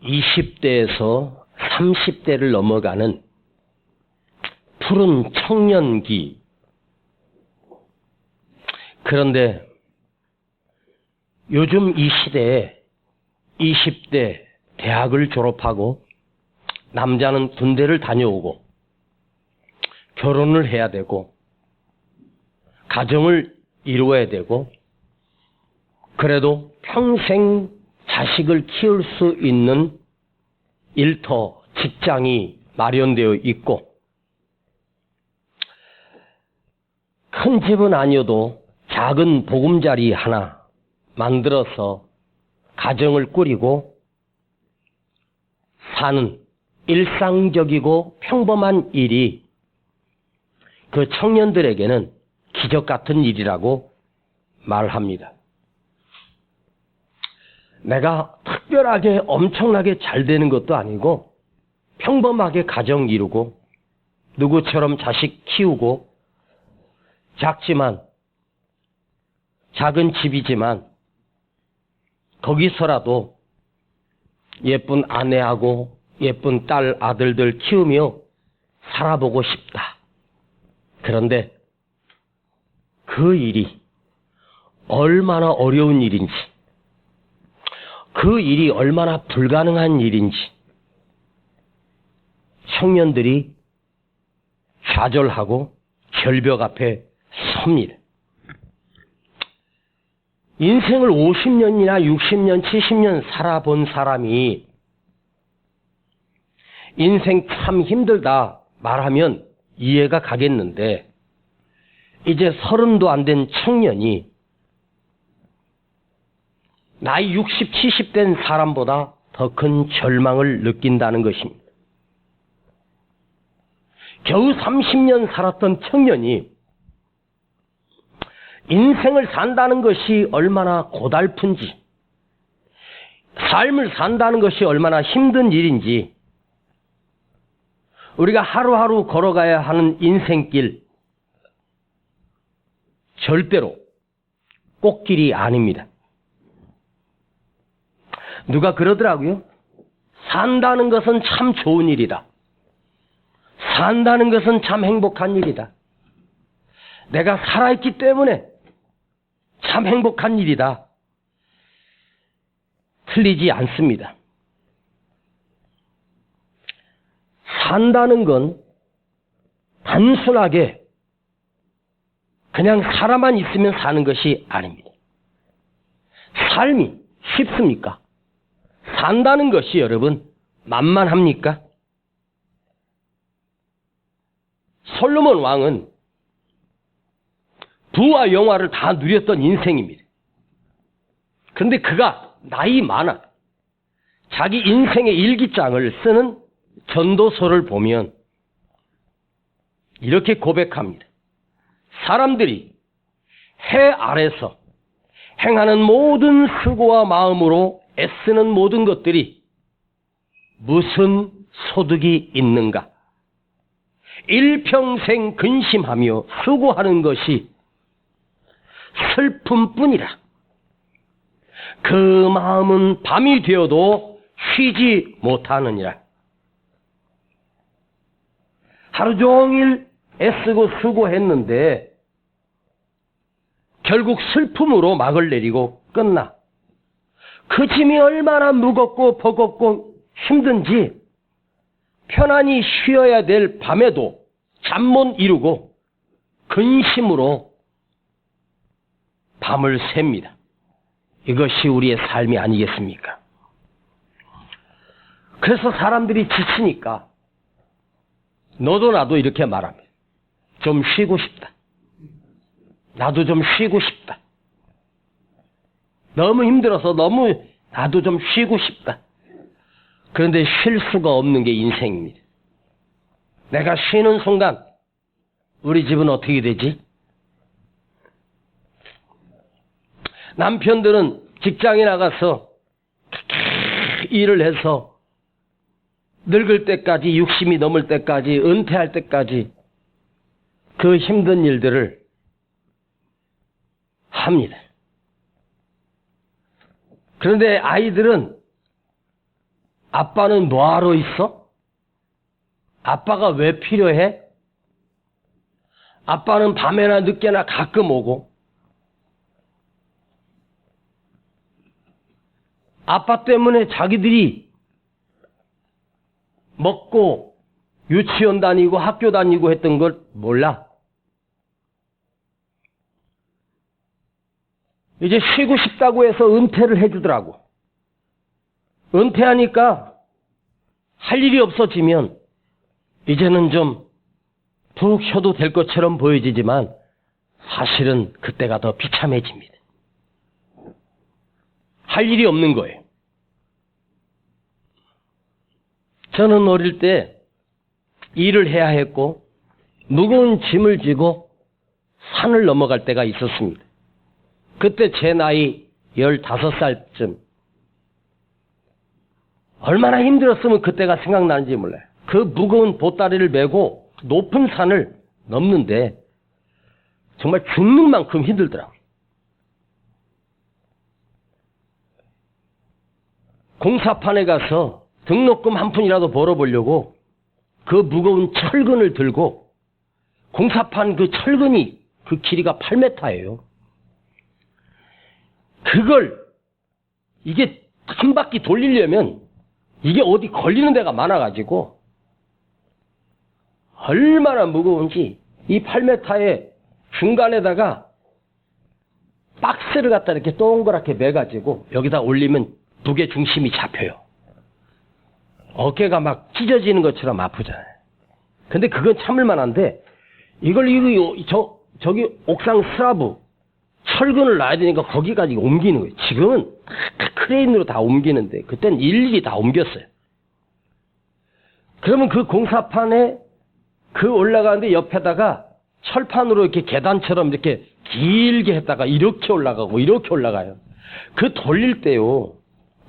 20대에서 30대를 넘어가는 푸른 청년기. 그런데 요즘 이 시대에 20대 대학을 졸업하고 남자는 군대를 다녀오고 결혼을 해야 되고 가정을 이루어야 되고 그래도 평생 자식을 키울 수 있는 일터, 직장이 마련되어 있고 큰 집은 아니어도 작은 보금자리 하나 만들어서 가정을 꾸리고 사는 일상적이고 평범한 일이 그 청년들에게는 기적 같은 일이라고 말합니다. 내가 특별하게 엄청나게 잘 되는 것도 아니고 평범하게 가정 이루고 누구처럼 자식 키우고 작지만 작은 집이지만 거기서라도 예쁜 아내하고 예쁜 딸 아들들 키우며 살아보고 싶다. 그런데 그 일이 얼마나 어려운 일인지 그 일이 얼마나 불가능한 일인지 청년들이 좌절하고 절벽 앞에 섭니다. 인생을 50년이나 60년, 70년 살아본 사람이 인생 참 힘들다 말하면 이해가 가겠는데 이제 30도 안 된 청년이 나이 60, 70 된 사람보다 더 큰 절망을 느낀다는 것입니다. 겨우 30년 살았던 청년이 인생을 산다는 것이 얼마나 고달픈지, 삶을 산다는 것이 얼마나 힘든 일인지, 우리가 하루하루 걸어가야 하는 인생길, 절대로 꽃길이 아닙니다. 누가 그러더라고요. 산다는 것은 참 좋은 일이다. 산다는 것은 참 행복한 일이다. 내가 살아있기 때문에 참 행복한 일이다. 틀리지 않습니다. 산다는 건 단순하게 그냥 살아만 있으면 사는 것이 아닙니다. 삶이 쉽습니까? 산다는 것이 여러분 만만합니까? 솔로몬 왕은 부와 영화를 다 누렸던 인생입니다. 그런데 그가 나이 많아 자기 인생의 일기장을 쓰는 전도서를 보면 이렇게 고백합니다. 사람들이 해 아래서 행하는 모든 수고와 마음으로 애쓰는 모든 것들이 무슨 소득이 있는가? 일평생 근심하며 수고하는 것이 슬픔뿐이라. 그 마음은 밤이 되어도 쉬지 못하느니라. 하루 종일 애쓰고 수고했는데 결국 슬픔으로 막을 내리고 끝나. 그 짐이 얼마나 무겁고 버겁고 힘든지 편안히 쉬어야 될 밤에도 잠 못 이루고 근심으로 밤을 셉니다. 이것이 우리의 삶이 아니겠습니까? 그래서 사람들이 지치니까 너도 나도 이렇게 말합니다. 좀 쉬고 싶다. 나도 좀 쉬고 싶다. 너무 힘들어서 너무 나도 좀 쉬고 싶다. 그런데 쉴 수가 없는 게 인생입니다. 내가 쉬는 순간 우리 집은 어떻게 되지? 남편들은 직장에 나가서 일을 해서 늙을 때까지 60이 넘을 때까지 은퇴할 때까지 그 힘든 일들을 합니다. 그런데 아이들은 아빠는 뭐하러 있어? 아빠가 왜 필요해? 아빠는 밤에나 늦게나 가끔 오고, 아빠 때문에 자기들이 먹고 유치원 다니고 학교 다니고 했던 걸 몰라. 이제 쉬고 싶다고 해서 은퇴를 해주더라고. 은퇴하니까 할 일이 없어지면 이제는 좀 푹 쉬어도 될 것처럼 보여지지만 사실은 그때가 더 비참해집니다. 할 일이 없는 거예요. 저는 어릴 때 일을 해야 했고 무거운 짐을 지고 산을 넘어갈 때가 있었습니다. 그때 제 나이 15살쯤. 얼마나 힘들었으면 그때가 생각나는지 몰라요. 그 무거운 보따리를 메고 높은 산을 넘는데 정말 죽는 만큼 힘들더라고요. 공사판에 가서 등록금 한 푼이라도 벌어보려고 그 무거운 철근을 들고, 공사판 그 철근이 그 길이가 8m예요. 그걸 이게 한 바퀴 돌리려면 이게 어디 걸리는 데가 많아가지고 얼마나 무거운지 이 8m의 중간에다가 박스를 갖다 이렇게 동그랗게 매가지고 여기다 올리면 무게 중심이 잡혀요. 어깨가 막 찢어지는 것처럼 아프잖아요. 근데 그건 참을 만한데 이걸 저기 옥상 슬라브 철근을 놔야 되니까 거기까지 옮기는 거예요. 지금은 다 크레인으로 다 옮기는데 그때는 일일이 다 옮겼어요. 그러면 그 공사판에 그 올라가는데 옆에다가 철판으로 이렇게 계단처럼 이렇게 길게 했다가 이렇게 올라가고 이렇게 올라가요. 그 돌릴 때요,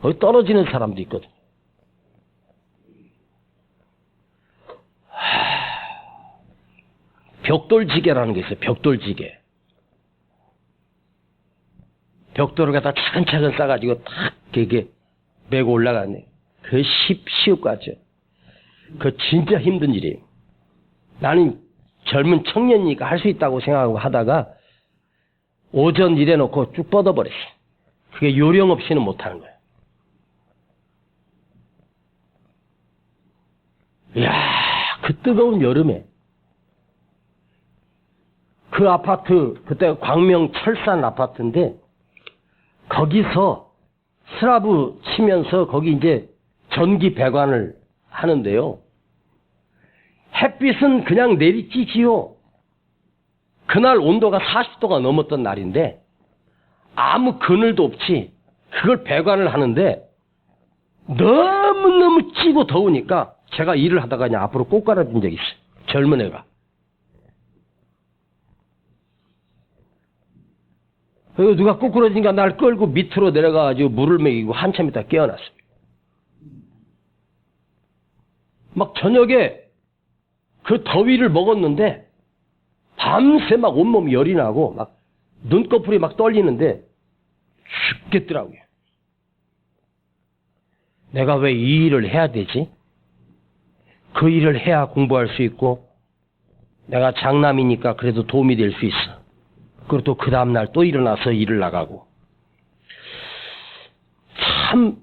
거기 떨어지는 사람도 있거든. 벽돌지게라는 게 있어요. 벽돌지게. 벽돌을 갖다 차근차근 싸가지고 탁 이렇게 메고 올라가네. 그 쉬울 것 같죠? 그 진짜 힘든 일이에요. 나는 젊은 청년이니까 할 수 있다고 생각하고 하다가 오전 일해놓고 쭉 뻗어버렸어. 그게 요령 없이는 못하는 거야. 이야, 그 뜨거운 여름에 그 아파트, 그때 광명 철산 아파트인데 거기서 슬라브 치면서 거기 이제 전기 배관을 하는데요. 햇빛은 그냥 내리쬐지요. 그날 온도가 40도가 넘었던 날인데 아무 그늘도 없이 그걸 배관을 하는데 너무너무 찌고 더우니까 제가 일을 하다가 그냥 앞으로 꼬꾸라진 적이 있어요. 젊은 애가. 그리고 누가 꼬꾸라지니까 날 끌고 밑으로 내려가가지고 물을 먹이고 한참 있다 깨어났습니다. 막 저녁에 그 더위를 먹었는데 밤새 막 온몸 열이 나고 막 눈꺼풀이 막 떨리는데 죽겠더라고요. 내가 왜 이 일을 해야 되지? 그 일을 해야 공부할 수 있고 내가 장남이니까 그래도 도움이 될 수 있어. 그리고 또 그 다음날 또 일어나서 일을 나가고. 참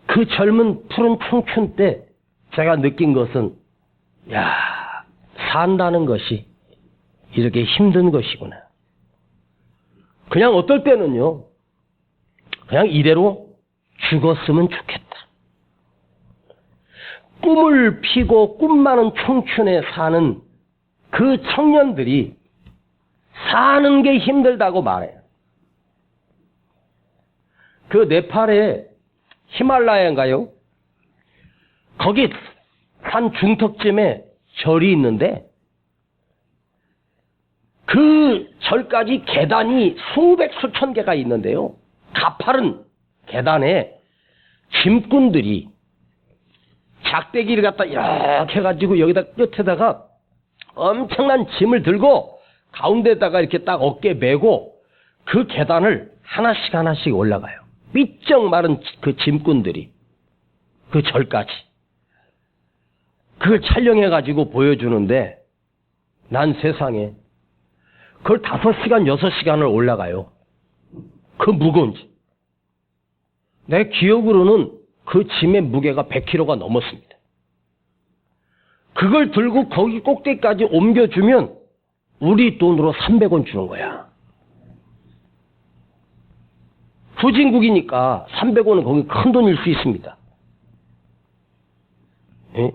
그 젊은 푸른 청춘 때 제가 느낀 것은 야, 산다는 것이 이렇게 힘든 것이구나. 그냥 어떨 때는요, 그냥 이대로 죽었으면 좋겠다. 꿈을 피고 꿈 많은 청춘에 사는 그 청년들이 사는 게 힘들다고 말해요. 그 네팔에 히말라야인가요? 거기 산 중턱쯤에 절이 있는데 그 절까지 계단이 수백 수천 개가 있는데요. 가파른 계단에 짐꾼들이 작대기를 갖다 이렇게 해가지고 여기다 끝에다가 엄청난 짐을 들고 가운데다가 이렇게 딱 어깨에 메고 그 계단을 하나씩 하나씩 올라가요. 삐쩍 마른 그 짐꾼들이. 그 절까지. 그걸 촬영해가지고 보여주는데 난 세상에 그걸 5시간, 6시간을 올라가요. 그 무거운지. 내 기억으로는 그 짐의 무게가 100kg가 넘었습니다. 그걸 들고 거기 꼭대기까지 옮겨주면 우리 돈으로 300원 주는 거야. 후진국이니까 300원은 거기 큰 돈일 수 있습니다. 예?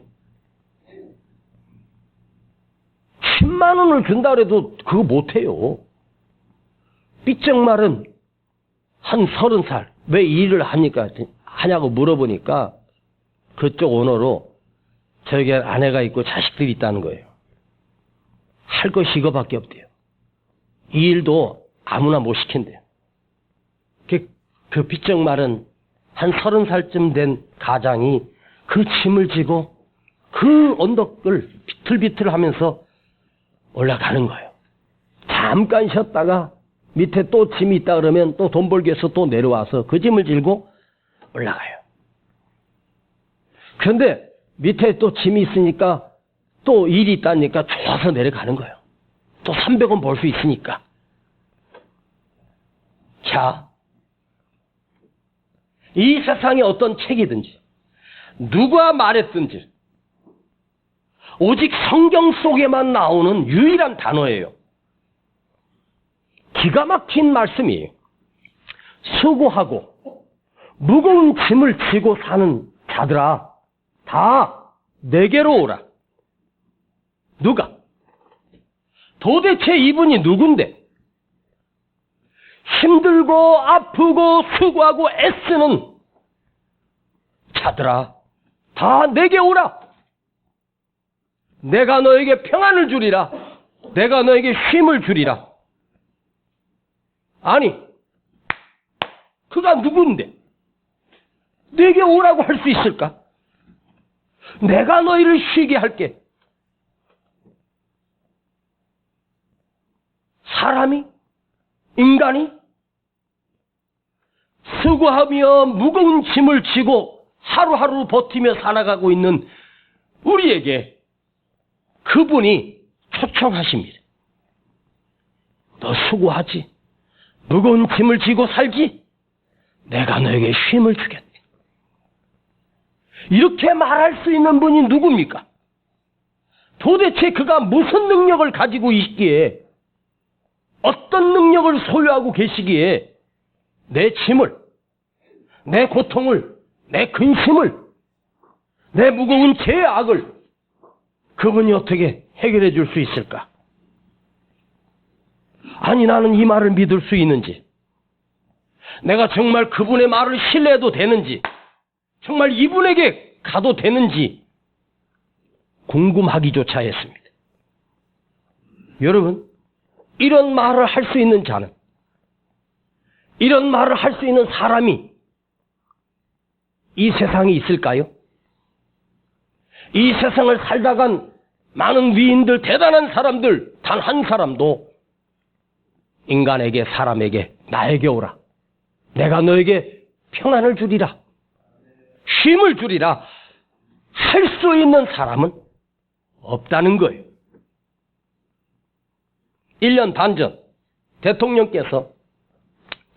10만 원을 준다 그래도 그거 못해요. 삐쩍말은 한 30살 왜 이 일을 하냐고 물어보니까 그쪽 언어로 저에게 아내가 있고 자식들이 있다는 거예요. 할 것이 이거밖에 없대요. 이 일도 아무나 못 시킨대요. 그 삐쩍말은 한 30살쯤 된 가장이 그 짐을 지고 그 언덕을 비틀비틀 하면서 올라가는 거예요. 잠깐 쉬었다가 밑에 또 짐이 있다 그러면 또 돈 벌기 위해서 또 내려와서 그 짐을 지고 올라가요. 그런데 밑에 또 짐이 있으니까 또 일이 있다니까 좋아서 내려가는 거예요. 또 300원 벌 수 있으니까. 자, 이 세상에 어떤 책이든지 누가 말했든지 오직 성경 속에만 나오는 유일한 단어예요. 기가 막힌 말씀이에요. 수고하고 무거운 짐을 지고 사는 자들아, 다 내게로 오라. 누가? 도대체 이분이 누군데? 힘들고 아프고 수고하고 애쓰는 자들아, 다 내게 오라. 내가 너에게 평안을 주리라. 내가 너에게 쉼을 주리라. 아니, 그가 누군데? 내게 오라고 할 수 있을까? 내가 너희를 쉬게 할게. 사람이? 인간이? 수고하며 무거운 짐을 지고 하루하루 버티며 살아가고 있는 우리에게 그분이 초청하십니다. 너 수고하지? 무거운 짐을 지고 살지? 내가 너에게 쉼을 주겠다. 이렇게 말할 수 있는 분이 누굽니까? 도대체 그가 무슨 능력을 가지고 있기에, 어떤 능력을 소유하고 계시기에 내 짐을, 내 고통을, 내 근심을, 내 무거운 죄악을 그분이 어떻게 해결해 줄 수 있을까? 아니, 나는 이 말을 믿을 수 있는지, 내가 정말 그분의 말을 신뢰해도 되는지, 정말 이분에게 가도 되는지 궁금하기조차 했습니다. 여러분, 이런 말을 할 수 있는 자는, 이런 말을 할 수 있는 사람이 이 세상에 있을까요? 이 세상을 살다간 많은 위인들, 대단한 사람들 단 한 사람도 인간에게, 사람에게 나에게 오라. 내가 너에게 평안을 주리라. 쉼을 주리라. 할 수 있는 사람은 없다는 거예요. 1년 반 전 대통령께서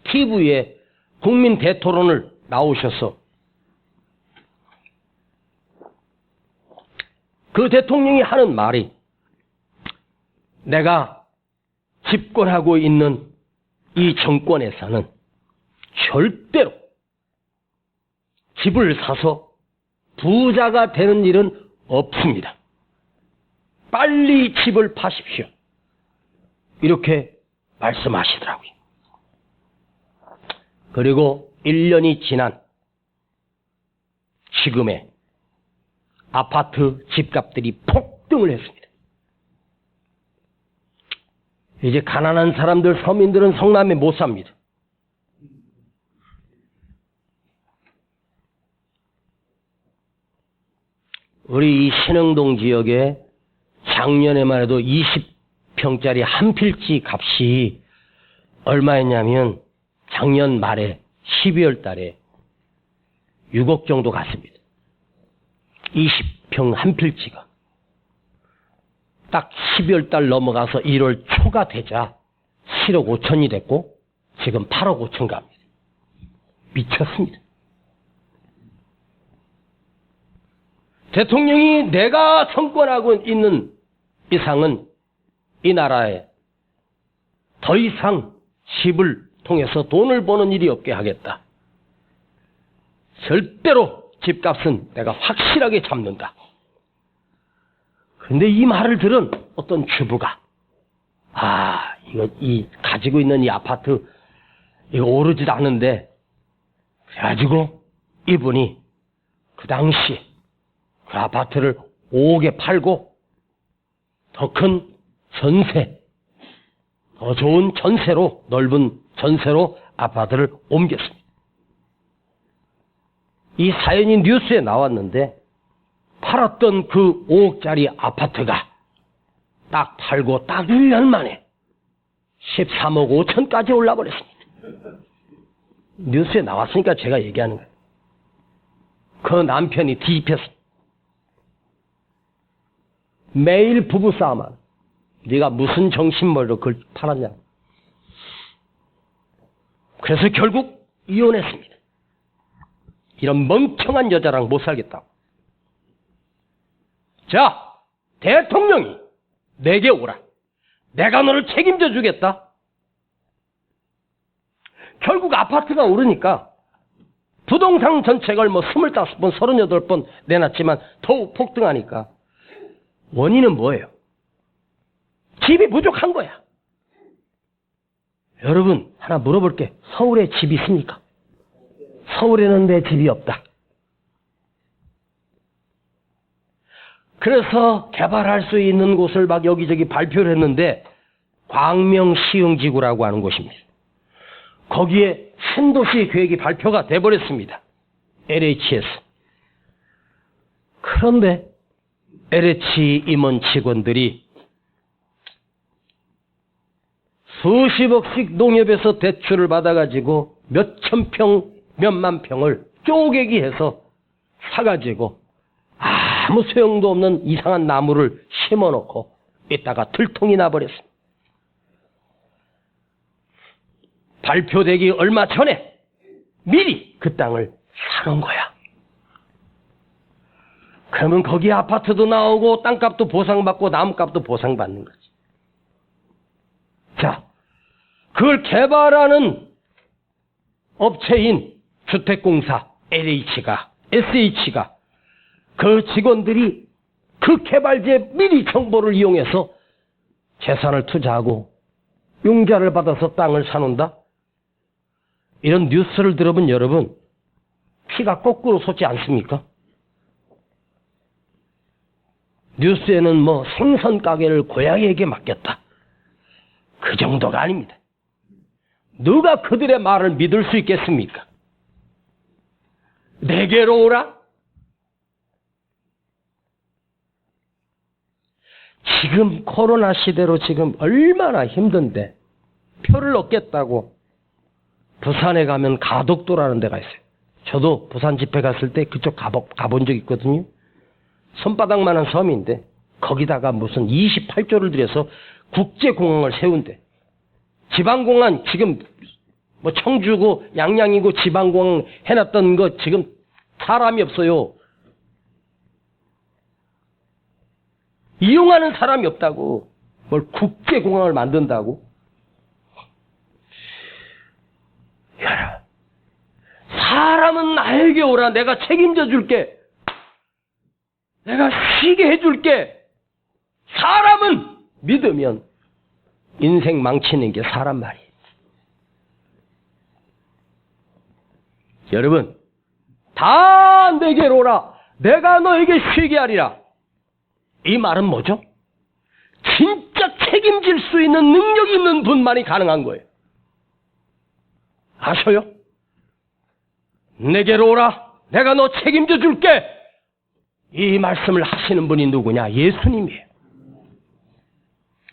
TV에 국민 대토론을 나오셔서 그 대통령이 하는 말이, 내가 집권하고 있는 이 정권에서는 절대로 집을 사서 부자가 되는 일은 없습니다. 빨리 집을 파십시오. 이렇게 말씀하시더라고요. 그리고 1년이 지난 지금의 아파트 집값들이 폭등을 했습니다. 이제 가난한 사람들, 서민들은 성남에 못 삽니다. 우리 이 신흥동 지역에 작년에만 해도 20평짜리 한 필지 값이 얼마였냐면 작년 말에 12월 달에 6억 정도 갔습니다. 20평 한 필지가 딱 12월 달 넘어가서 1월 초가 되자 7억 5천이 됐고 지금 8억 5천 갑니다. 미쳤습니다. 대통령이 내가 정권하고 있는 이상은 이 나라에 더 이상 집을 통해서 돈을 버는 일이 없게 하겠다. 절대로 집값은 내가 확실하게 잡는다. 그런데 이 말을 들은 어떤 주부가 이 가지고 있는 이 아파트 이거 오르지도 않은데 그래가지고 이분이 그 당시 그 아파트를 5억에 팔고 더 큰 전세, 더 좋은 전세로, 넓은 전세로 아파트를 옮겼습니다. 이 사연이 뉴스에 나왔는데 팔았던 그 5억짜리 아파트가 딱 팔고 딱 1년 만에 13억 5천까지 올라버렸습니다. 뉴스에 나왔으니까 제가 얘기하는 거예요. 그 남편이 뒤집혔습니다. 매일 부부싸움하는, 네가 무슨 정신머리로 그걸 팔았냐. 그래서 결국 이혼했습니다. 이런 멍청한 여자랑 못 살겠다고. 자, 대통령이 내게 오라. 내가 너를 책임져 주겠다. 결국 아파트가 오르니까 부동산 전체가 25번, 38번 내놨지만 더욱 폭등하니까 원인은 뭐예요? 집이 부족한 거야. 여러분, 하나 물어볼게. 서울에 집이 있습니까? 서울에는 내 집이 없다. 그래서 개발할 수 있는 곳을 막 여기저기 발표를 했는데 광명시흥지구라고 하는 곳입니다. 거기에 신도시 계획이 발표가 돼버렸습니다. LH에서. 그런데 LH 임원 직원들이 수십억씩 농협에서 대출을 받아가지고 몇천 평, 몇만 평을 쪼개기 해서 사가지고 아무 소용도 없는 이상한 나무를 심어놓고 이따가 들통이 나버렸습니다. 발표되기 얼마 전에 미리 그 땅을 사놓은 거야. 그러면 거기 아파트도 나오고 땅값도 보상받고 나무값도 보상받는 거지. 자, 그걸 개발하는 업체인 주택공사 SH가 그 직원들이 그 개발지에 미리 정보를 이용해서 재산을 투자하고 융자를 받아서 땅을 사놓는다? 이런 뉴스를 들어본 여러분, 피가 거꾸로 솟지 않습니까? 뉴스에는 생선 가게를 고양이에게 맡겼다. 그 정도가 아닙니다. 누가 그들의 말을 믿을 수 있겠습니까? 내게로 오라? 지금 코로나 시대로 지금 얼마나 힘든데 표를 얻겠다고 부산에 가면 가덕도라는 데가 있어요. 저도 부산 집회 갔을 때 그쪽 가본 적 있거든요. 손바닥만한 섬인데 거기다가 무슨 28조를 들여서 국제공항을 세운대. 지방공항 지금 청주고 양양이고 지방공항 해놨던 거 지금 사람이 없어요. 이용하는 사람이 없다고. 뭘 국제공항을 만든다고. 야, 사람은 나에게 오라. 내가 책임져 줄게. 내가 쉬게 해줄게. 사람은 믿으면 인생 망치는 게 사람 말이에요. 여러분, 다 내게로 오라. 내가 너에게 쉬게 하리라. 이 말은 뭐죠? 진짜 책임질 수 있는 능력 있는 분만이 가능한 거예요. 아셔요? 내게로 오라. 내가 너 책임져 줄게. 이 말씀을 하시는 분이 누구냐? 예수님이에요.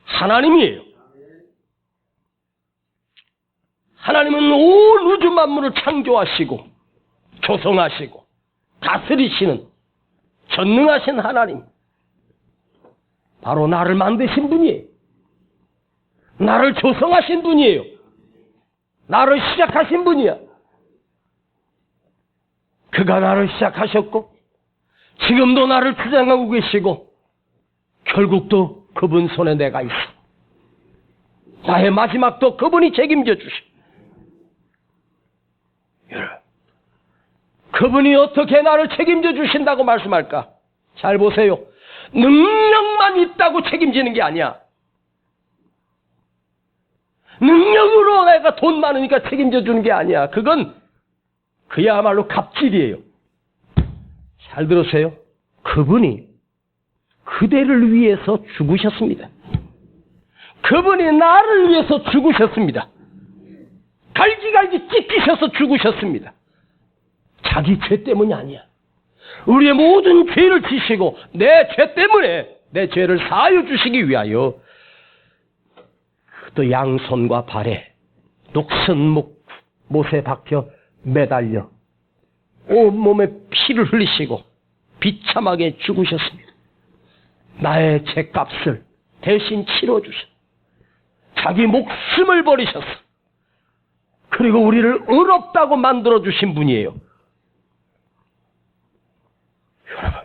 하나님이에요. 하나님은 온 우주 만물을 창조하시고 조성하시고 다스리시는 전능하신 하나님, 바로 나를 만드신 분이에요. 나를 조성하신 분이에요. 나를 시작하신 분이야. 그가 나를 시작하셨고 지금도 나를 주장하고 계시고 결국도 그분 손에 내가 있어. 나의 마지막도 그분이 책임져 주시. 여러분, 그분이 어떻게 나를 책임져 주신다고 말씀할까? 잘 보세요. 능력만 있다고 책임지는 게 아니야. 능력으로 내가 돈 많으니까 책임져 주는 게 아니야. 그건 그야말로 갑질이에요. 잘 들으세요. 그분이 그대를 위해서 죽으셨습니다. 그분이 나를 위해서 죽으셨습니다. 갈기갈기 찢기셔서 죽으셨습니다. 자기 죄 때문이 아니야. 우리의 모든 죄를 지시고 내 죄 때문에 내 죄를 사하여 주시기 위하여 또 양손과 발에 녹슨 못에 박혀 매달려 온몸에 피를 흘리시고 비참하게 죽으셨습니다. 나의 죄값을 대신 치러주셨. 자기 목숨을 버리셨어. 그리고 우리를 의롭다고 만들어주신 분이에요. 여러분,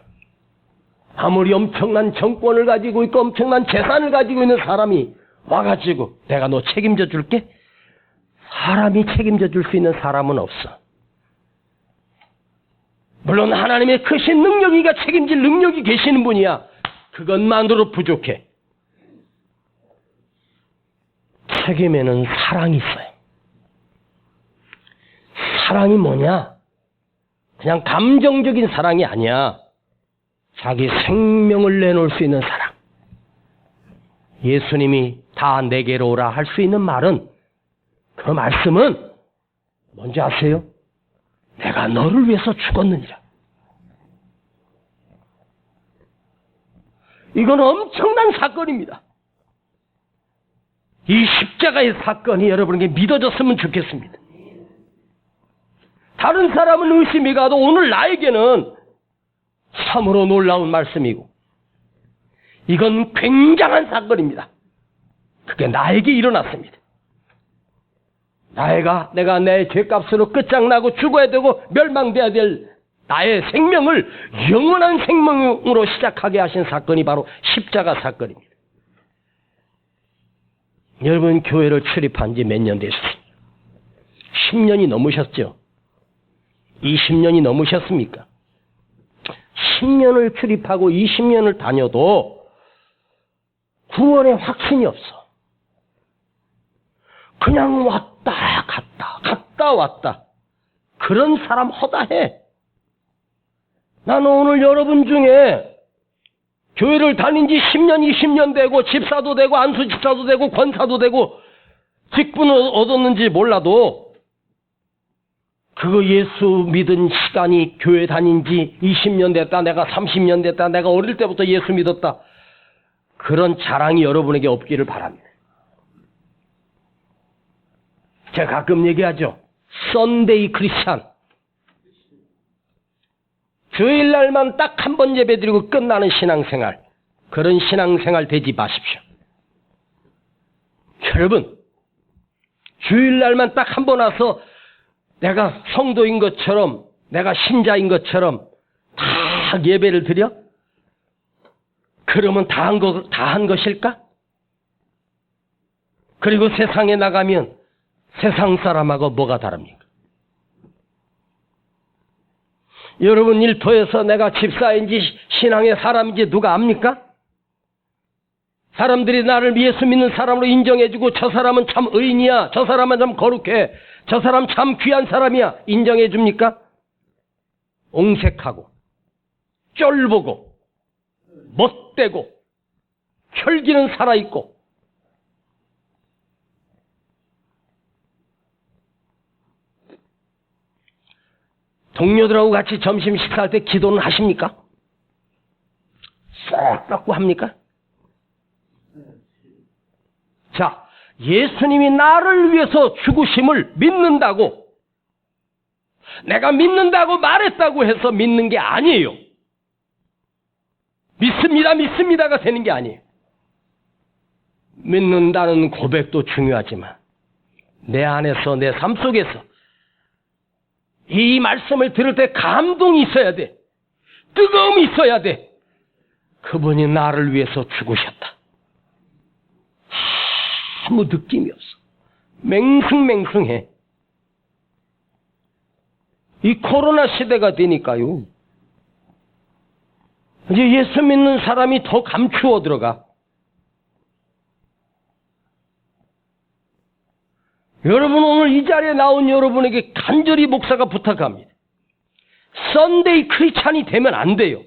아무리 엄청난 정권을 가지고 있고 엄청난 재산을 가지고 있는 사람이 와가지고 내가 너 책임져 줄게? 사람이 책임져 줄 수 있는 사람은 없어. 물론 하나님의 크신 능력이가 책임질 능력이 계시는 분이야. 그것만으로 부족해. 책임에는 사랑이 있어요. 사랑이 뭐냐? 그냥 감정적인 사랑이 아니야. 자기 생명을 내놓을 수 있는 사랑. 예수님이 다 내게로 오라 할 수 있는 말은, 그 말씀은 뭔지 아세요? 내가 너를 위해서 죽었느니라. 이건 엄청난 사건입니다. 이 십자가의 사건이 여러분에게 믿어졌으면 좋겠습니다. 다른 사람은 의심이 가도 오늘 나에게는 참으로 놀라운 말씀이고 이건 굉장한 사건입니다. 그게 나에게 일어났습니다. 내가 내 죄값으로 끝장나고 죽어야 되고 멸망돼야 될 나의 생명을 영원한 생명으로 시작하게 하신 사건이 바로 십자가 사건입니다. 여러분, 교회를 출입한 지 몇 년 되셨습니까? 10년이 넘으셨죠? 20년이 넘으셨습니까? 10년을 출입하고 20년을 다녀도 구원의 확신이 없어. 그냥 왔다 갔다 왔다. 그런 사람 허다해. 나는 오늘 여러분 중에 교회를 다닌 지 10년, 20년 되고 집사도 되고 안수 집사도 되고 권사도 되고 직분을 얻었는지 몰라도 그거 예수 믿은 시간이 교회 다닌 지 20년 됐다, 내가 30년 됐다, 내가 어릴 때부터 예수 믿었다. 그런 자랑이 여러분에게 없기를 바랍니다. 제가 가끔 얘기하죠. 썬데이 크리스찬. 주일날만 딱 한 번 예배드리고 끝나는 신앙생활. 그런 신앙생활 되지 마십시오. 여러분, 주일날만 딱 한 번 와서 내가 성도인 것처럼, 내가 신자인 것처럼 다 예배를 드려? 그러면 다 한 것일까? 그리고 세상에 나가면 세상 사람하고 뭐가 다릅니까? 여러분 일터에서 내가 집사인지 신앙의 사람인지 누가 압니까? 사람들이 나를 예수 믿는 사람으로 인정해주고 저 사람은 참 의인이야, 저 사람은 참 거룩해, 저 사람 참 귀한 사람이야 인정해줍니까? 옹색하고 쫄보고 못되고 혈기는 살아있고 동료들하고 같이 점심 식사할 때 기도는 하십니까? 쏙 닦고 합니까? 자, 예수님이 나를 위해서 죽으심을 믿는다고, 내가 믿는다고 말했다고 해서 믿는 게 아니에요. 믿습니다가 되는 게 아니에요. 믿는다는 고백도 중요하지만 내 안에서, 내 삶 속에서 이 말씀을 들을 때 감동이 있어야 돼. 뜨거움이 있어야 돼. 그분이 나를 위해서 죽으셨다. 아무 느낌이 없어. 맹승맹승해. 이 코로나 시대가 되니까요. 이제 예수 믿는 사람이 더 감추어 들어가. 여러분, 오늘 이 자리에 나온 여러분에게 간절히 목사가 부탁합니다. 썬데이 크리스찬이 되면 안 돼요.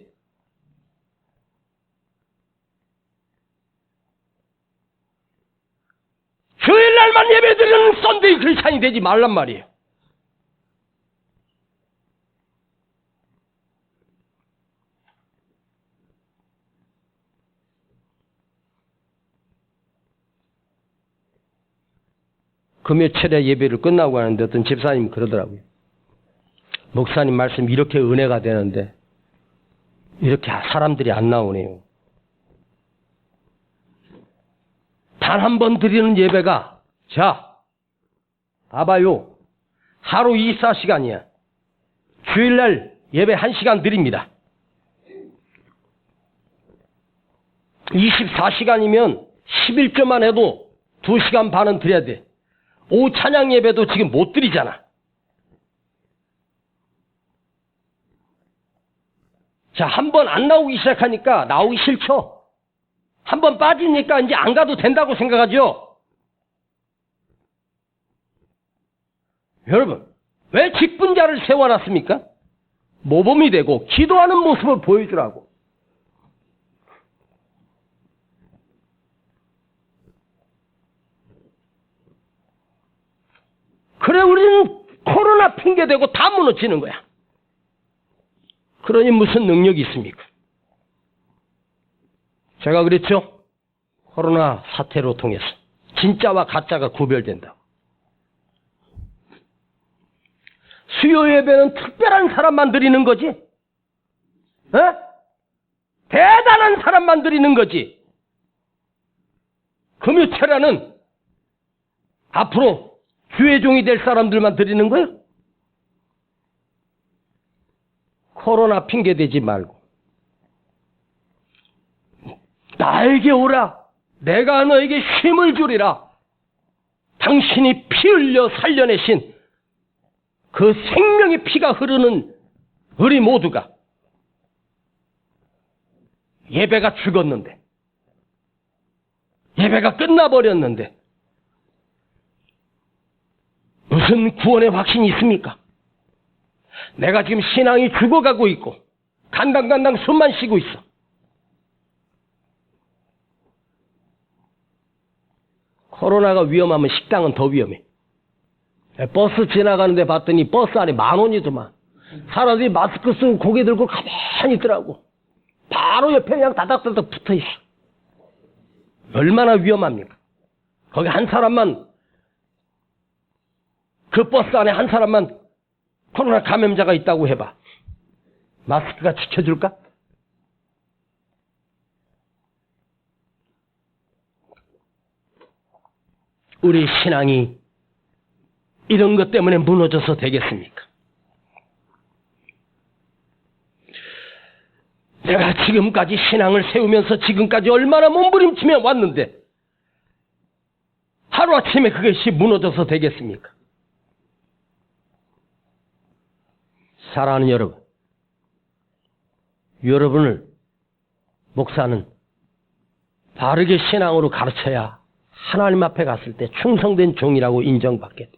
주일날만 예배드리는 썬데이 크리스찬이 되지 말란 말이에요. 금요철에 예배를 끝나고 하는데 어떤 집사님이 그러더라고요. 목사님 말씀 이렇게 은혜가 되는데 이렇게 사람들이 안 나오네요. 단 한 번 드리는 예배가, 자, 봐봐요. 하루 24시간이야. 주일날 예배 1시간 드립니다. 24시간이면 11조만 해도 2시간 반은 드려야 돼. 오후 찬양 예배도 지금 못 드리잖아. 자, 한 번 안 나오기 시작하니까 나오기 싫죠? 한 번 빠지니까 이제 안 가도 된다고 생각하죠? 여러분, 왜 직분자를 세워놨습니까? 모범이 되고 기도하는 모습을 보여주라고. 그래, 우리는 코로나 핑계대고 다 무너지는 거야. 그러니 무슨 능력이 있습니까? 제가 그랬죠? 코로나 사태로 통해서 진짜와 가짜가 구별된다고. 수요 예배는 특별한 사람만 드리는 거지. 대단한 사람만 드리는 거지. 금요철에는 앞으로 주의 종이 될 사람들만 드리는 거예요? 코로나 핑계대지 말고 나에게 오라. 내가 너에게 쉼을 주리라. 당신이 피 흘려 살려내신 그 생명의 피가 흐르는 우리 모두가 예배가 죽었는데, 예배가 끝나버렸는데 무슨 구원의 확신이 있습니까? 내가 지금 신앙이 죽어가고 있고 간당간당 숨만 쉬고 있어. 코로나가 위험하면 식당은 더 위험해. 버스 지나가는데 봤더니 버스 안에 10,000원이더만. 사람들이 마스크 쓰고 고개 들고 가만히 있더라고. 바로 옆에 그냥 다닥다닥 붙어있어. 얼마나 위험합니까? 거기 한 사람만, 그 버스 안에 한 사람만 코로나 감염자가 있다고 해봐. 마스크가 지켜줄까? 우리 신앙이 이런 것 때문에 무너져서 되겠습니까? 내가 지금까지 신앙을 세우면서 지금까지 얼마나 몸부림치며 왔는데 하루아침에 그것이 무너져서 되겠습니까? 사랑하는 여러분, 여러분을 목사는 바르게 신앙으로 가르쳐야 하나님 앞에 갔을 때 충성된 종이라고 인정받게 돼.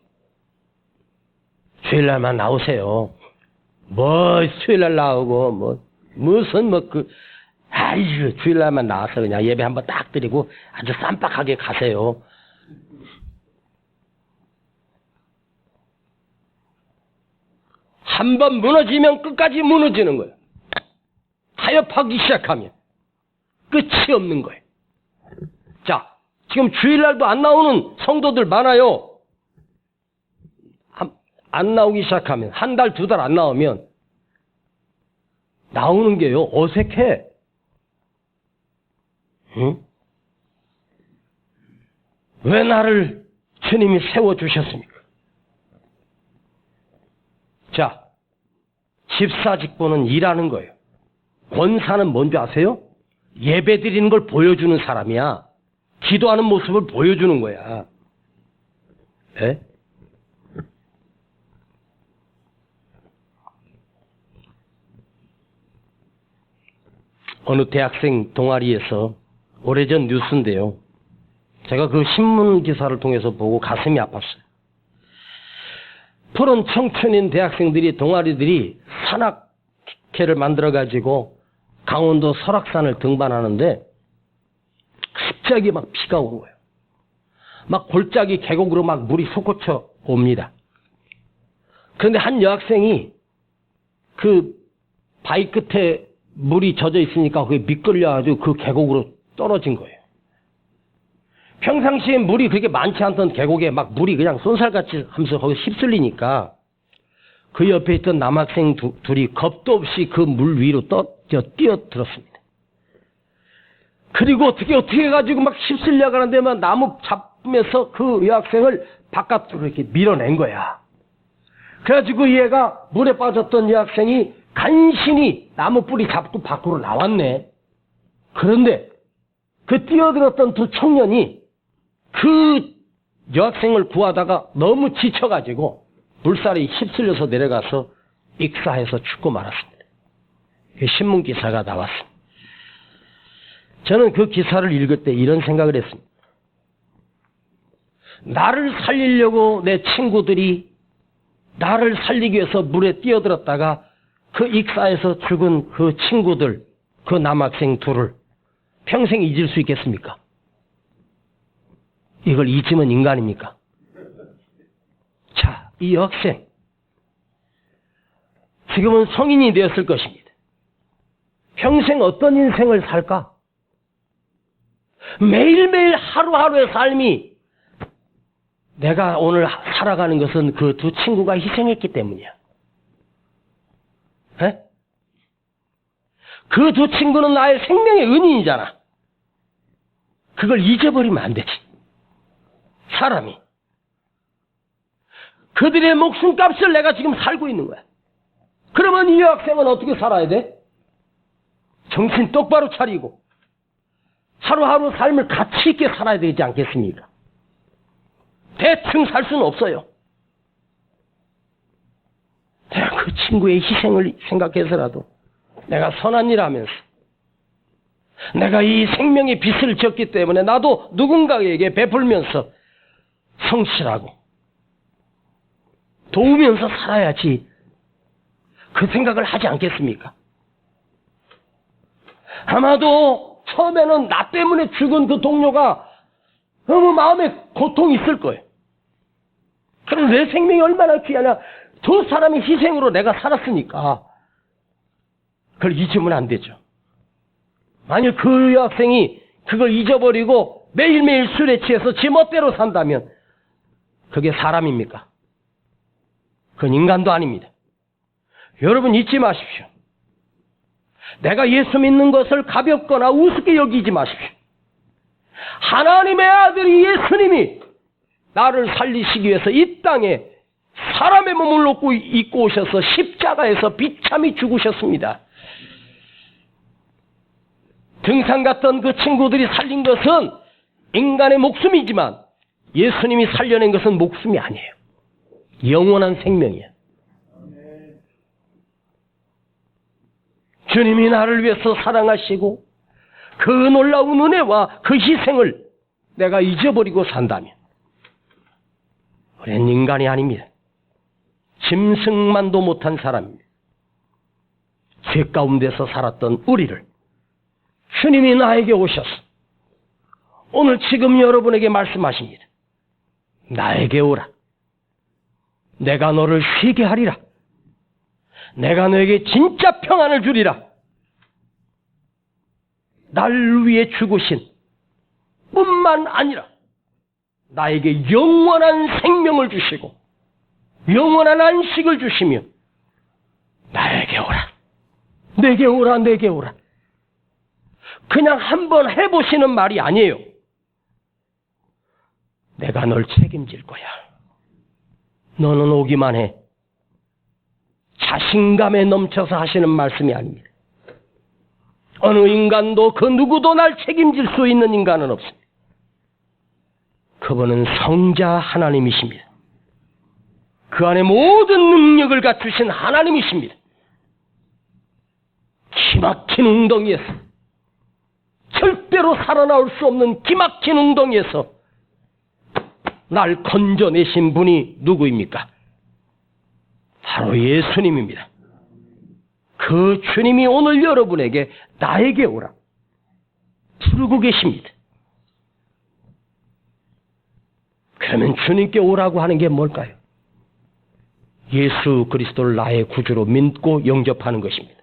주일날만 나오세요. 뭐 수요일날 나오고 아이고 주일날만 나와서 그냥 예배 한번 딱 드리고 아주 쌈박하게 가세요. 한번 무너지면 끝까지 무너지는 거예요. 타협하기 시작하면 끝이 없는 거예요. 자, 지금 주일날도 안 나오는 성도들 많아요. 안 나오기 시작하면, 한 달, 2달 안 나오면 나오는 게요, 어색해. 응? 왜 나를 주님이 세워주셨습니까? 자, 집사직분은 일하는 거예요. 권사는 뭔지 아세요? 예배 드리는 걸 보여주는 사람이야. 기도하는 모습을 보여주는 거야. 네? 어느 대학생 동아리에서 오래전 뉴스인데요. 제가 그 신문 기사를 통해서 보고 가슴이 아팠어요. 푸른 청춘인 대학생들이 동아리들이 산악회를 만들어가지고 강원도 설악산을 등반하는데 갑자기 막 비가 온 거예요. 막 골짜기 계곡으로 막 물이 솟구쳐 옵니다. 그런데 한 여학생이 그 바위 끝에 물이 젖어 있으니까 그게 미끌려가지고 그 계곡으로 떨어진 거예요. 평상시에 물이 그렇게 많지 않던 계곡에 막 물이 그냥 쏜살같이 하면서 거기 휩쓸리니까 그 옆에 있던 남학생 둘이 겁도 없이 그 물 위로 뛰어들었습니다. 그리고 어떻게 해가지고 막 휩쓸려 가는데 막 나무 잡으면서 그 여학생을 바깥으로 이렇게 밀어낸 거야. 그래가지고 얘가 물에 빠졌던 여학생이 간신히 나무 뿌리 잡고 밖으로 나왔네. 그런데 그 뛰어들었던 두 청년이 그 여학생을 구하다가 너무 지쳐가지고 물살에 휩쓸려서 내려가서 익사해서 죽고 말았습니다. 신문 기사가 나왔습니다. 저는 그 기사를 읽을 때 이런 생각을 했습니다. 나를 살리려고 내 친구들이 나를 살리기 위해서 물에 뛰어들었다가 그 익사에서 죽은 그 친구들, 그 남학생 둘을 평생 잊을 수 있겠습니까? 이걸 잊으면 인간입니까? 자, 이 여학생 지금은 성인이 되었을 것입니다. 평생 어떤 인생을 살까? 매일매일 하루하루의 삶이 내가 오늘 살아가는 것은 그 두 친구가 희생했기 때문이야. 그 두 친구는 나의 생명의 은인이잖아. 그걸 잊어버리면 안 되지. 사람이. 그들의 목숨값을 내가 지금 살고 있는 거야. 그러면 이 여학생은 어떻게 살아야 돼? 정신 똑바로 차리고 하루하루 삶을 가치 있게 살아야 되지 않겠습니까? 대충 살 수는 없어요. 내가 그 친구의 희생을 생각해서라도 내가 선한 일 하면서 내가 이 생명의 빚을 졌기 때문에 나도 누군가에게 베풀면서 성실하고 도우면서 살아야지 그 생각을 하지 않겠습니까? 아마도 처음에는 나 때문에 죽은 그 동료가 너무 마음에 고통이 있을 거예요. 그럼 내 생명이 얼마나 귀하냐. 두 사람의 희생으로 내가 살았으니까 그걸 잊으면 안 되죠. 만약 그 여학생이 그걸 잊어버리고 매일매일 술에 취해서 지 멋대로 산다면 그게 사람입니까? 그건 인간도 아닙니다. 여러분 잊지 마십시오. 내가 예수 믿는 것을 가볍거나 우습게 여기지 마십시오. 하나님의 아들이 예수님이 나를 살리시기 위해서 이 땅에 사람의 몸을 입고 오셔서 십자가에서 비참히 죽으셨습니다. 등산 갔던 그 친구들이 살린 것은 인간의 목숨이지만 예수님이 살려낸 것은 목숨이 아니에요. 영원한 생명이야. 주님이 나를 위해서 사랑하시고 그 놀라운 은혜와 그 희생을 내가 잊어버리고 산다면 우리는 인간이 아닙니다. 짐승만도 못한 사람입니다. 죄 가운데서 살았던 우리를 주님이 나에게 오셔서 오늘 지금 여러분에게 말씀하십니다. 나에게 오라. 내가 너를 쉬게 하리라. 내가 너에게 진짜 평안을 주리라. 날 위해 죽으신 뿐만 아니라 나에게 영원한 생명을 주시고 영원한 안식을 주시며 나에게 오라. 내게 오라. 내게 오라. 그냥 한번 해보시는 말이 아니에요. 내가 널 책임질 거야. 너는 오기만 해. 자신감에 넘쳐서 하시는 말씀이 아닙니다. 어느 인간도 그 누구도 날 책임질 수 있는 인간은 없습니다. 그분은 성자 하나님이십니다. 그 안에 모든 능력을 갖추신 하나님이십니다. 기막힌 웅덩이에서, 절대로 살아나올 수 없는 기막힌 웅덩이에서 날 건져내신 분이 누구입니까? 바로 예수님입니다. 그 주님이 오늘 여러분에게 나에게 오라 부르고 계십니다. 그러면 주님께 오라고 하는 게 뭘까요? 예수 그리스도를 나의 구주로 믿고 영접하는 것입니다.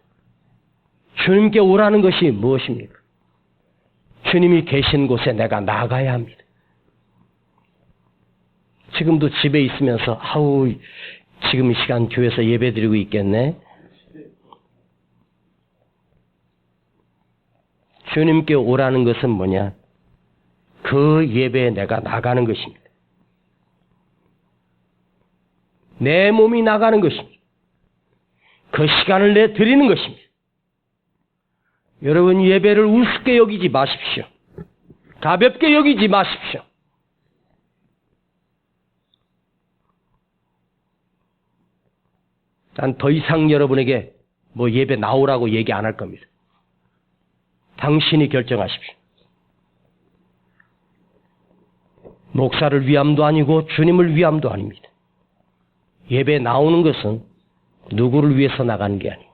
주님께 오라는 것이 무엇입니까? 주님이 계신 곳에 내가 나가야 합니다. 지금도 집에 있으면서 지금 이 시간 교회에서 예배 드리고 있겠네. 주님께 오라는 것은 뭐냐? 그 예배에 내가 나가는 것입니다. 내 몸이 나가는 것입니다. 그 시간을 내 드리는 것입니다. 여러분, 예배를 우습게 여기지 마십시오. 가볍게 여기지 마십시오. 난 더 이상 여러분에게 예배 나오라고 얘기 안 할 겁니다. 당신이 결정하십시오. 목사를 위함도 아니고 주님을 위함도 아닙니다. 예배 나오는 것은 누구를 위해서 나가는 게 아니에요.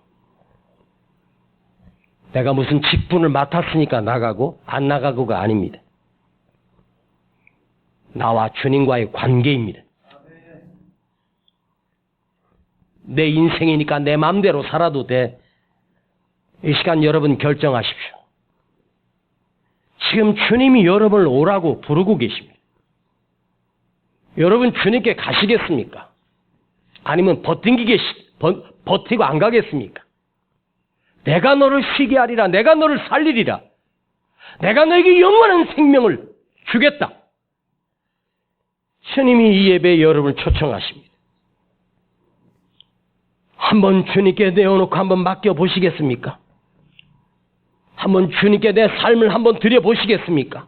내가 무슨 직분을 맡았으니까 나가고 안 나가고가 아닙니다. 나와 주님과의 관계입니다. 내 인생이니까 내 마음대로 살아도 돼. 이 시간 여러분 결정하십시오. 지금 주님이 여러분을 오라고 부르고 계십니다. 여러분 주님께 가시겠습니까? 아니면 버티고 안 가겠습니까? 내가 너를 쉬게 하리라. 내가 너를 살리리라. 내가 너에게 영원한 생명을 주겠다. 주님이 이 예배에 여러분을 초청하십니다. 한번 주님께 내어놓고 한번 맡겨보시겠습니까? 한번 주님께 내 삶을 한번 드려보시겠습니까?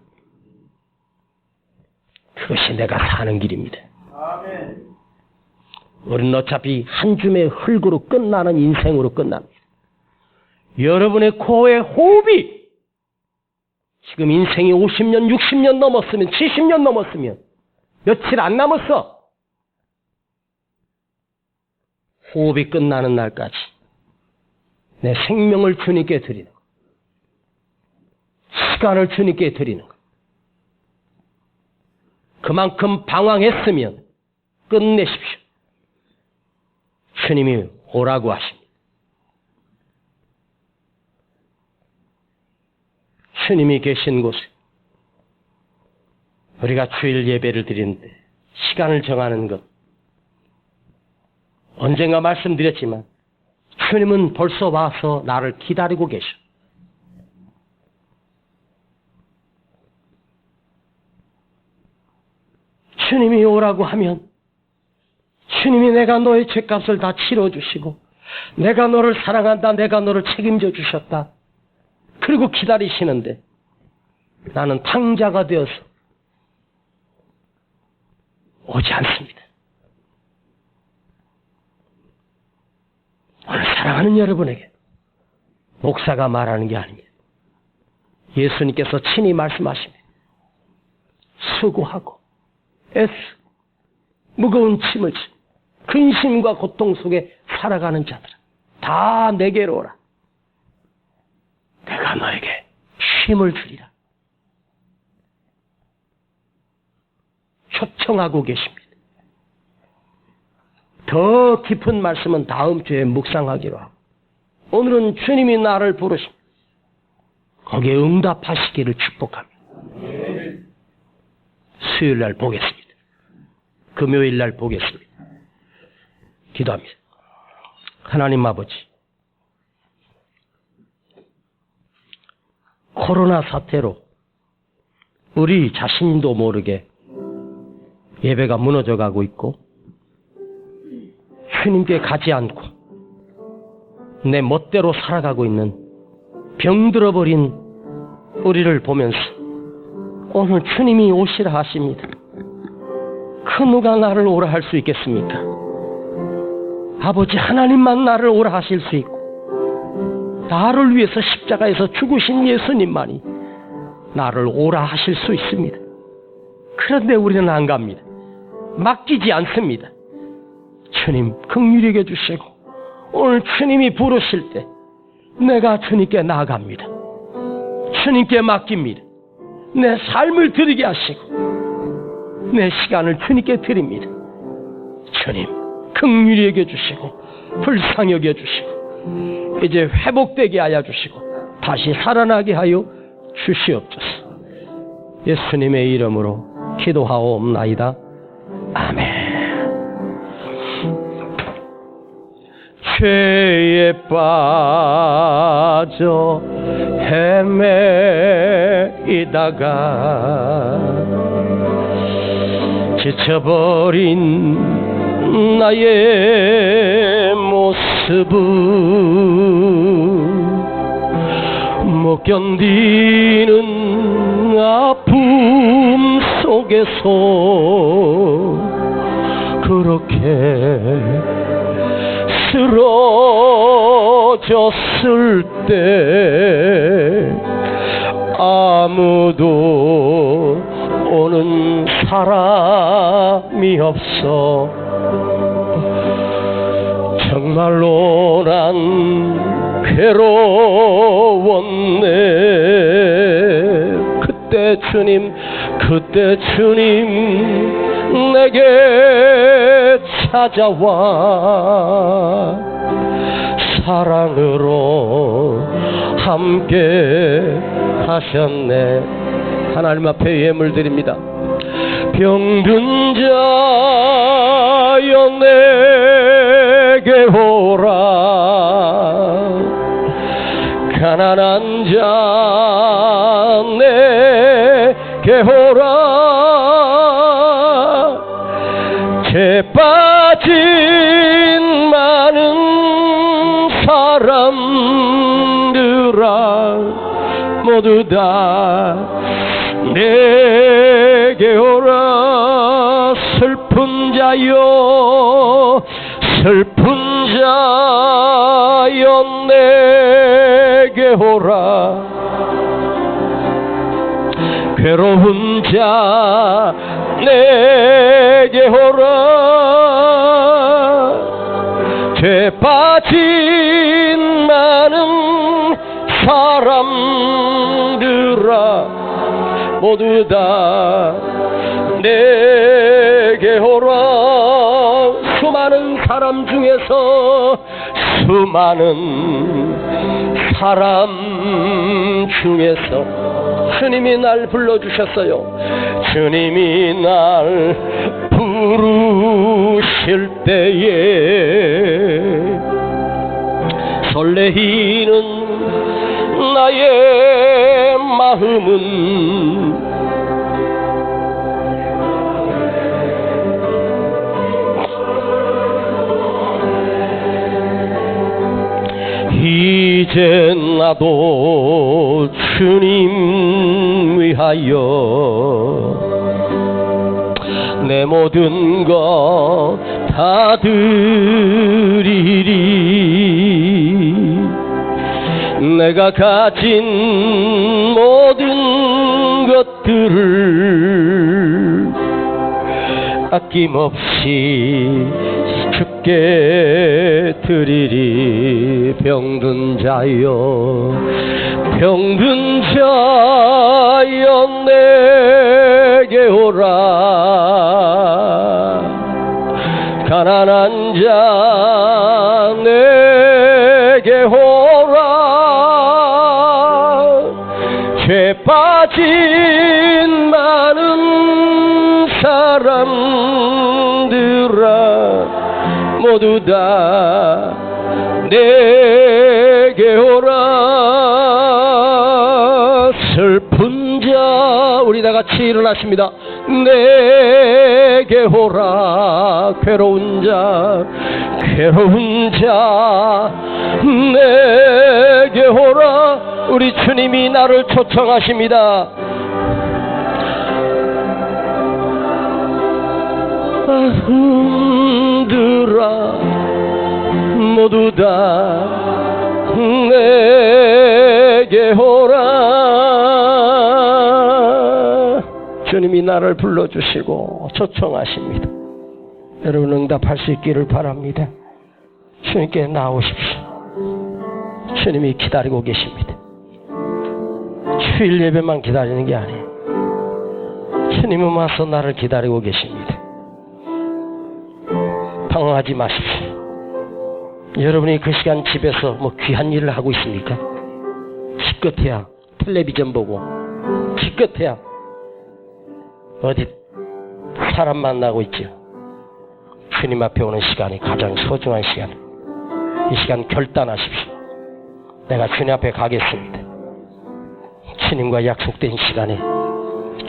그것이 내가 사는 길입니다. 아멘. 우리는 어차피 한 줌의 흙으로 끝나는 인생으로 끝납니다. 여러분의 코어의 호흡이 지금 인생이 50년, 60년 넘었으면, 70년 넘었으면 며칠 안 남았어. 호흡이 끝나는 날까지 내 생명을 주님께 드리는 것, 시간을 주님께 드리는 것. 그만큼 방황했으면 끝내십시오. 주님이 오라고 하십니다. 주님이 계신 곳에 우리가 주일 예배를 드리는데 시간을 정하는 것, 언젠가 말씀드렸지만 주님은 벌써 와서 나를 기다리고 계셔. 주님이 오라고 하면 주님이 내가 너의 죄값을 다 치러주시고 내가 너를 사랑한다, 내가 너를 책임져 주셨다. 그리고 기다리시는데 나는 탕자가 되어서 오지 않습니다. 오늘 사랑하는 여러분에게 목사가 말하는 게 아닙니다. 예수님께서 친히 말씀하십니다. 수고하고 애쓰고 무거운 짐을 지고 근심과 고통 속에 살아가는 자들아, 다 내게로 오라. 내가 너에게 쉼을 주리라. 초청하고 계십니다. 더 깊은 말씀은 다음 주에 묵상하기로 하고, 오늘은 주님이 나를 부르십니다. 거기에 응답하시기를 축복합니다. 수요일 날 보겠습니다. 금요일 날 보겠습니다. 기도합니다. 하나님 아버지, 코로나 사태로 우리 자신도 모르게 예배가 무너져 가고 있고 주님께 가지 않고 내 멋대로 살아가고 있는 병들어버린 우리를 보면서 오늘 주님이 오시라 하십니다. 그 누가 나를 오라 할 수 있겠습니까? 아버지 하나님만 나를 오라 하실 수 있고 나를 위해서 십자가에서 죽으신 예수님만이 나를 오라 하실 수 있습니다. 그런데 우리는 안 갑니다. 맡기지 않습니다. 주님 긍휼히 여겨 주시고 오늘 주님이 부르실 때 내가 주님께 나아갑니다. 주님께 맡깁니다. 내 삶을 드리게 하시고 내 시간을 주님께 드립니다. 주님 긍휼히 여겨 주시고 불쌍히 여겨 주시고 이제 회복되게 하여 주시고 다시 살아나게 하여 주시옵소서. 예수님의 이름으로 기도하옵나이다. 아멘. 죄에 빠져 헤매이다가 지쳐버린 나의 모습은 못 견디는 아픔 속에서 그렇게 쓰러졌을 때 아무도 오는 사람이 없어 정말로 난 괴로웠네. 그때 주님 내게 찾아와 사랑으로 함께 하셨네. 하나님 앞에 예물 드립니다. 병든 자여 내게 오라 가난한 자 내게 오라 죄 빠진 많은 사람들아 모두 다 내게 오라 슬픈 자여 내게 오라 괴로운 자 내게 오라 죄 빠진 많은 사람들아 모두 다 내게 오라. 수많은 사람 중에서 주님이 날 불러주셨어요. 주님이 날 부르실 때에 설레이는 나의 마음은 이제 나도 주님 위하여 내 모든 것 다 드리리. 내가 가진 모든 것들을 아낌없이 주께 드리리. 병든 자여 내게 오라. 가난한 자 내게 오라. 죄 빠진 많은 사람들아 모두 다 내게 오라. 다시 일어나십니다. 내게 오라 괴로운 자 내게 오라. 우리 주님이 나를 초청하십니다. 흔들어 모두 다 내게 오라. 주님이 나를 불러주시고 초청하십니다. 여러분 응답할 수 있기를 바랍니다. 주님께 나오십시오. 주님이 기다리고 계십니다. 주일 예배만 기다리는 게 아니에요. 주님은 와서 나를 기다리고 계십니다. 방황하지 마십시오. 여러분이 그 시간 집에서 뭐 귀한 일을 하고 있습니까? 기껏해야 텔레비전 보고, 기껏해야 어디 사람 만나고 있죠. 주님 앞에 오는 시간이 가장 소중한 시간. 이 시간 결단하십시오. 내가 주님 앞에 가겠습니다. 주님과 약속된 시간에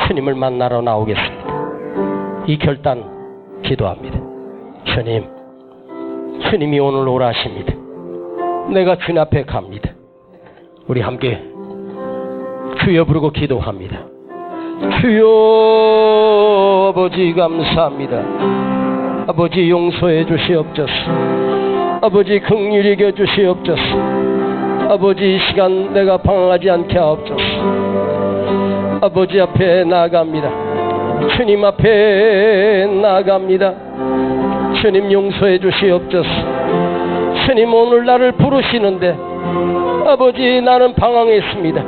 주님을 만나러 나오겠습니다. 이 결단 기도합니다. 주님이 오늘 오라 하십니다. 내가 주님 앞에 갑니다. 우리 함께 주여 부르고 기도합니다. 주여 아버지 감사합니다. 아버지 용서해 주시옵소서. 아버지 긍휼히 여겨 주시옵소서. 아버지 이 시간 내가 방황하지 않게 하옵소서. 아버지 앞에 나아갑니다. 주님 앞에 나아갑니다. 주님 용서해 주시옵소서. 주님 오늘 나를 부르시는데 아버지 나는 방황했습니다.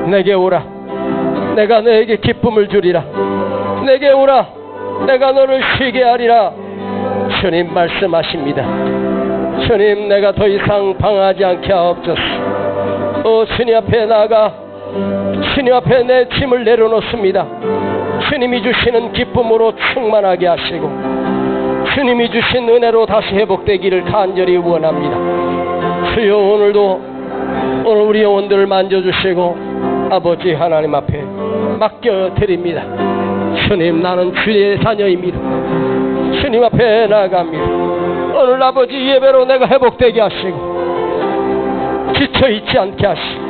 내게 오라. 내가 너에게 기쁨을 주리라. 내게 오라. 내가 너를 쉬게 하리라. 주님 말씀하십니다. 주님 내가 더 이상 방황하지 않게 하옵소서. 주님 앞에 나가 주님 앞에 내 짐을 내려놓습니다. 주님이 주시는 기쁨으로 충만하게 하시고 주님이 주신 은혜로 다시 회복되기를 간절히 원합니다. 주여 오늘도 오늘 우리 영혼들을 만져주시고 아버지 하나님 앞에 맡겨드립니다. 주님 나는 주의 자녀입니다. 주님 앞에 나아갑니다. 오늘 아버지 예배로 내가 회복되게 하시고 지쳐있지 않게 하시고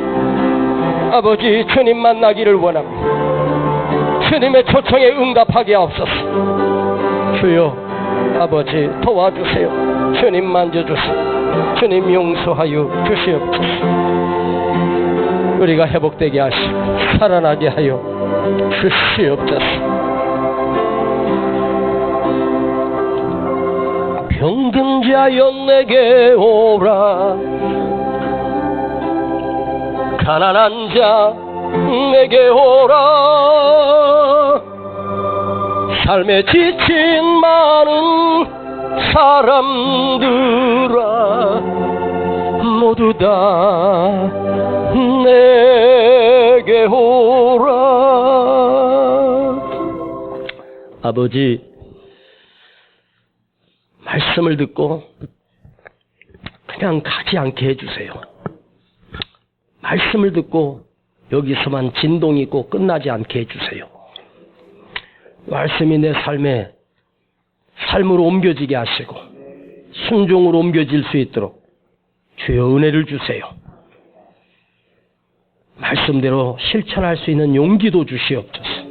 아버지 주님 만나기를 원합니다. 주님의 초청에 응답하게 하옵소서. 주여 아버지 도와주세요. 주님 만져주세요. 주님 용서하여 주시옵소서. 우리가 회복되게 하시고 살아나게 하여 주시옵소서. 병든 자여 내게 오라. 가난한 자 내게 오라. 삶에 지친 많은 사람들아 모두 다 내게 오라. 아버지 말씀을 듣고 그냥 가지 않게 해주세요. 말씀을 듣고 여기서만 진동이 있고 끝나지 않게 해주세요. 말씀이 내 삶으로 옮겨지게 하시고 순종으로 옮겨질 수 있도록 주여 은혜를 주세요. 말씀대로 실천할 수 있는 용기도 주시옵소서.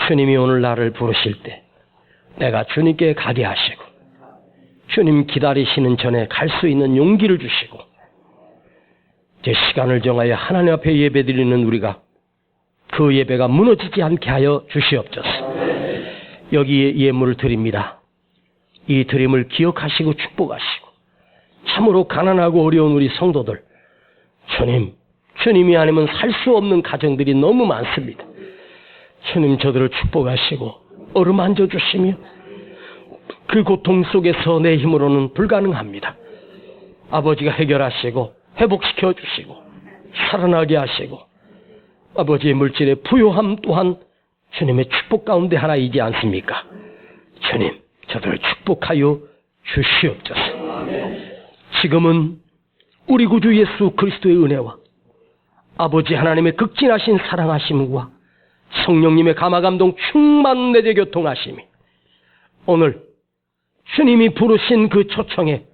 주님이 오늘 나를 부르실 때 내가 주님께 가게 하시고 주님 기다리시는 전에 갈 수 있는 용기를 주시고 제 시간을 정하여 하나님 앞에 예배드리는 우리가 그 예배가 무너지지 않게 하여 주시옵소서. 여기에 예물을 드립니다. 이 드림을 기억하시고 축복하시고 참으로 가난하고 어려운 우리 성도들 주님이 아니면 살 수 없는 가정들이 너무 많습니다. 주님 저들을 축복하시고 어루만져 주시며 그 고통 속에서 내 힘으로는 불가능합니다. 아버지가 해결하시고 회복시켜 주시고 살아나게 하시고 아버지의 물질의 부요함 또한 주님의 축복 가운데 하나이지 않습니까? 주님 저들을 축복하여 주시옵소서. 지금은 우리 구주 예수 그리스도의 은혜와 아버지 하나님의 극진하신 사랑하심과 성령님의 감화감동 충만 내재 교통하심이 오늘 주님이 부르신 그 초청에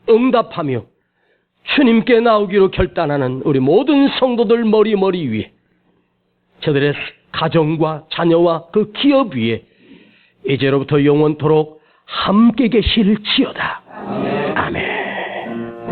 응답하며 주님께 나오기로 결단하는 우리 모든 성도들 머리 위에, 저들의 가정과 자녀와 그 기업 위에 이제로부터 영원토록 함께 계실지어다.